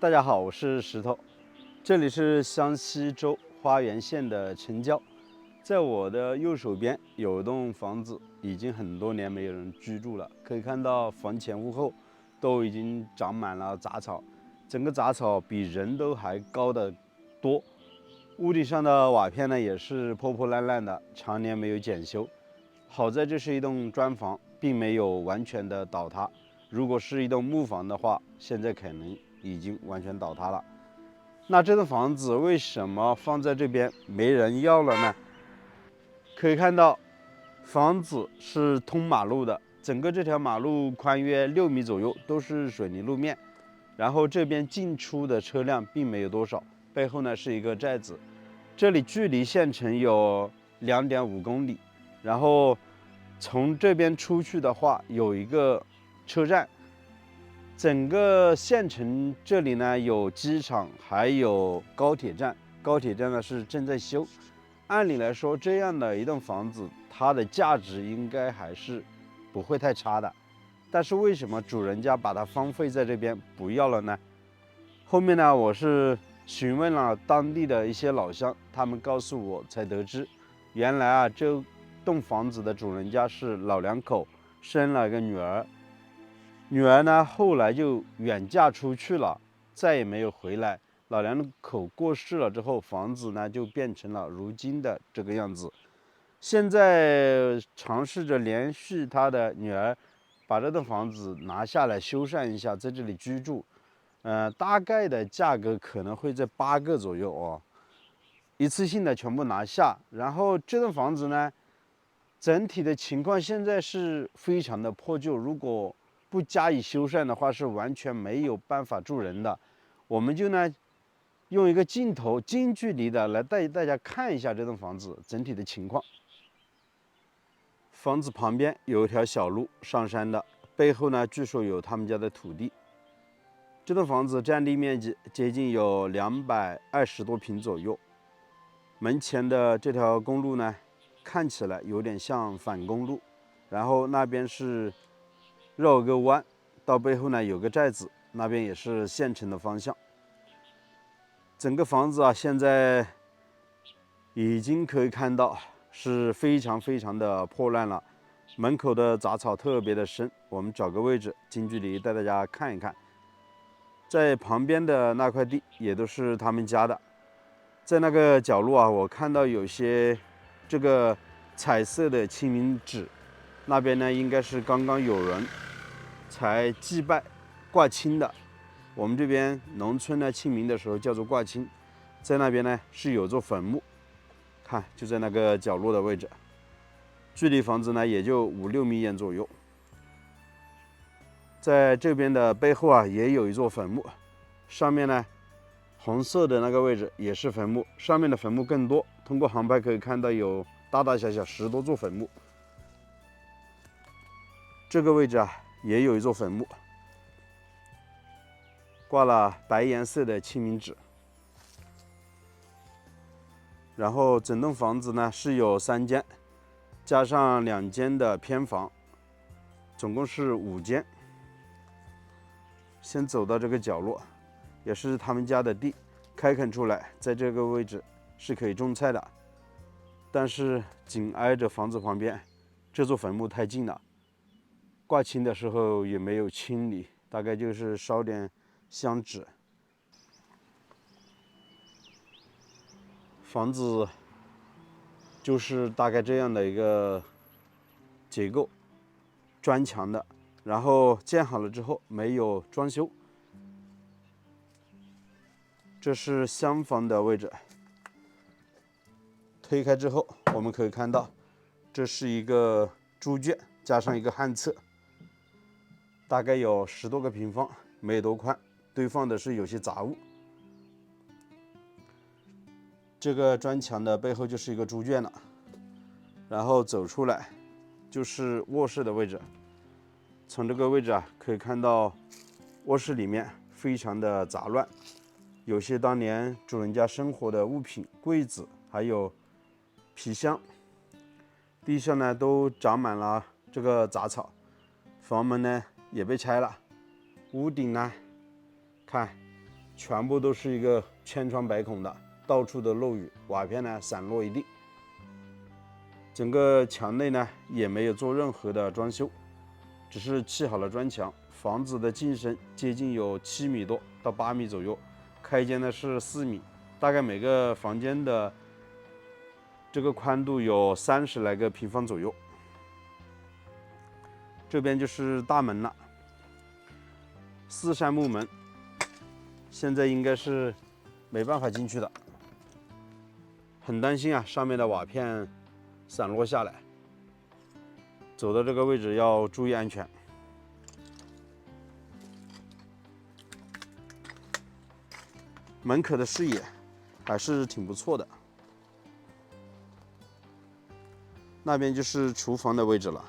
大家好，我是石头，这里是湘西州花园县的城郊。在我的右手边有一栋房子，已经很多年没有人居住了。可以看到房前屋后都已经长满了杂草，整个杂草比人都还高得多。屋顶上的瓦片呢也是破破烂烂的，常年没有检修。好在这是一栋砖房，并没有完全的倒塌。如果是一栋木房的话，现在可能已经完全倒塌了。那这栋房子为什么放在这边没人要了呢？可以看到，房子是通马路的，整个这条马路宽约6米左右，都是水泥路面。然后这边进出的车辆并没有多少，背后呢是一个寨子。这里距离县城有2.5公里，然后从这边出去的话有一个车站。整个县城这里呢有机场，还有高铁站。高铁站呢是正在修。按理来说，这样的一栋房子，它的价值应该还是不会太差的。但是为什么主人家把它荒废在这边不要了呢？后面呢，我是询问了当地的一些老乡，他们告诉我才得知，原来啊，这栋房子的主人家是老两口，生了一个女儿。女儿呢，后来就远嫁出去了，再也没有回来。老两口过世了之后，房子呢就变成了如今的这个样子。现在尝试着联系他的女儿，把这栋房子拿下来修缮一下，在这里居住。大概的价格可能会在8个左右哦，一次性的全部拿下。然后这栋房子呢，整体的情况现在是非常的破旧，如果不加以修缮的话，是完全没有办法住人的。我们就呢，用一个镜头近距离的来带大家看一下这栋房子整体的情况。房子旁边有一条小路上山的，背后呢，据说有他们家的土地。这栋房子占地面积接近有220多平左右。门前的这条公路呢，看起来有点像反公路，然后那边是绕个弯，到背后呢有个寨子，那边也是县城的方向。整个房子啊，现在已经可以看到是非常非常的破烂了，门口的杂草特别的深。我们找个位置近距离带大家看一看。在旁边的那块地也都是他们家的。在那个角落啊，我看到有些这个彩色的清明纸，那边呢应该是刚刚有人才祭拜挂青的。我们这边农村呢清明的时候叫做挂青，在那边呢是有座坟墓，看就在那个角落的位置，距离房子呢也就5-6米远左右。在这边的背后啊，也有一座坟墓，上面呢，红色的那个位置也是坟墓，上面的坟墓更多。通过航拍可以看到有大大小小10多座坟墓。这个位置啊，也有一座坟墓，挂了白颜色的清明纸。然后整栋房子呢是有3间，加上2间的偏房，总共是5间。先走到这个角落，也是他们家的地，开垦出来，在这个位置是可以种菜的。但是紧挨着房子旁边，这座坟墓太近了，挂青的时候也没有清理，大概就是烧点香纸。房子就是大概这样的一个结构，砖墙的。然后建好了之后没有装修。这是厢房的位置，推开之后我们可以看到，这是一个猪圈加上一个旱厕，大概有10多个平方，没有多宽，堆放的是有些杂物。这个砖墙的背后就是一个猪圈了，然后走出来就是卧室的位置。从这个位置啊，可以看到卧室里面非常的杂乱，有些当年主人家生活的物品，柜子，还有皮箱。地上呢都长满了这个杂草，房门呢也被拆了，屋顶呢，看全部都是一个千疮百孔的，到处都漏雨，瓦片呢散落一地。整个墙内呢也没有做任何的装修，只是砌好了砖墙。房子的进深接近有7米多到8米左右，开间呢是4米，大概每个房间的这个宽度有30来个平方左右。这边就是大门了，4扇木门，现在应该是没办法进去的。很担心啊，上面的瓦片散落下来，走到这个位置要注意安全。门口的视野还是挺不错的。那边就是厨房的位置了。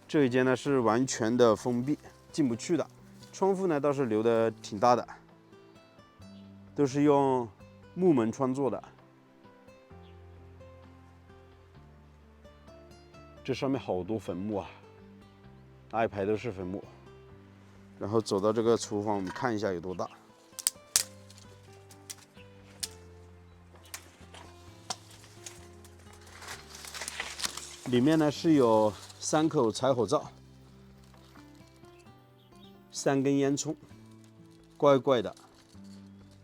这一间呢是完全的封闭，进不去的。窗户呢倒是留的挺大的，都是用木门窗做的。这上面好多坟墓啊，那一排都是坟墓。然后走到这个厨房，我们看一下有多大。里面呢是有3口柴火灶，3根烟囱，怪怪的，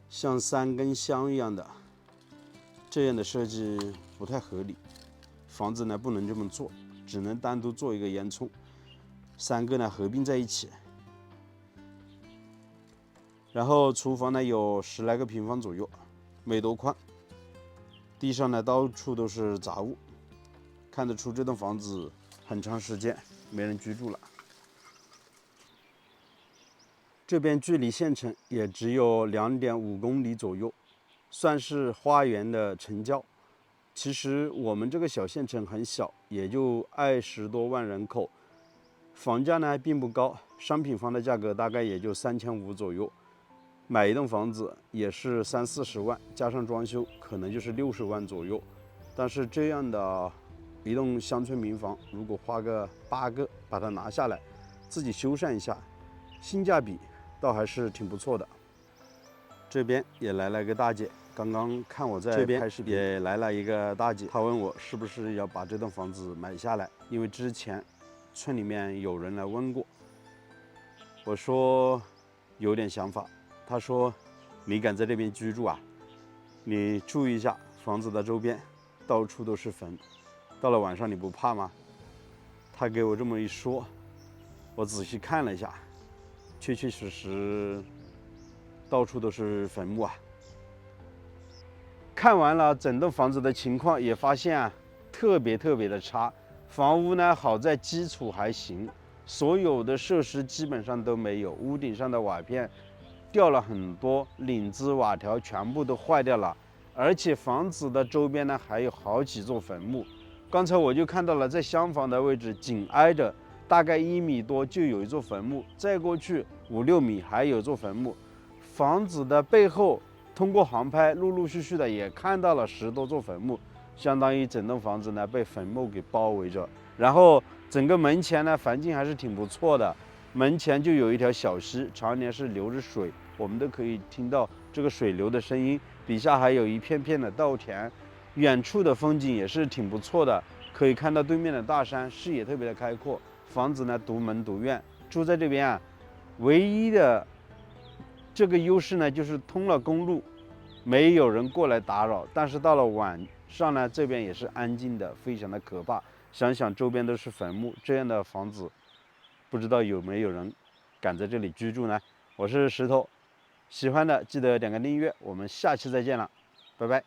像3根香一样的，这样的设计不太合理。房子呢不能这么做，只能单独做一个烟囱，3个呢合并在一起。然后厨房呢有10来个平方左右，没多宽。地上呢到处都是杂物，看得出这栋房子很长时间没人居住了。这边距离县城也只有2.5公里左右，算是花园的城郊。其实我们这个小县城很小，也就20多万人口，房价呢并不高，商品房的价格大概也就3500左右。买一栋房子也是30-40万，加上装修可能就是60万左右。但是这样的一栋乡村民房，如果花个8个把它拿下来，自己修缮一下，性价比倒还是挺不错的。这边也来了一个大姐，刚刚看我在拍视频，也来了一个大姐，她问我是不是要把这栋房子买下来，因为之前村里面有人来问过。我说有点想法。他说：“你敢在这边居住啊？你注意一下房子的周边，到处都是坟，到了晚上你不怕吗？”他给我这么一说，我仔细看了一下，确确实实到处都是坟墓啊。看完了整栋房子的情况，也发现啊，特别的差。房屋呢好在基础还行，所有的设施基本上都没有，屋顶上的瓦片掉了很多，领子瓦条全部都坏掉了，而且房子的周边呢还有好几座坟墓。刚才我就看到了，在厢房的位置紧挨着，大概1米多就有一座坟墓，再过去5-6米还有座坟墓。房子的背后，通过航拍陆续的也看到了10多座坟墓，相当于整栋房子呢被坟墓给包围着。然后整个门前呢环境还是挺不错的。门前就有一条小溪，常年是流着水，我们都可以听到这个水流的声音。底下还有一片片的稻田，远处的风景也是挺不错的，可以看到对面的大山，视野特别的开阔。房子呢独门独院，住在这边啊，唯一的这个优势呢就是通了公路，没有人过来打扰。但是到了晚上呢，这边也是安静的，非常的可怕。想想周边都是坟墓，这样的房子不知道有没有人敢在这里居住呢？我是石头，喜欢的记得点个订阅，我们下期再见了，拜拜。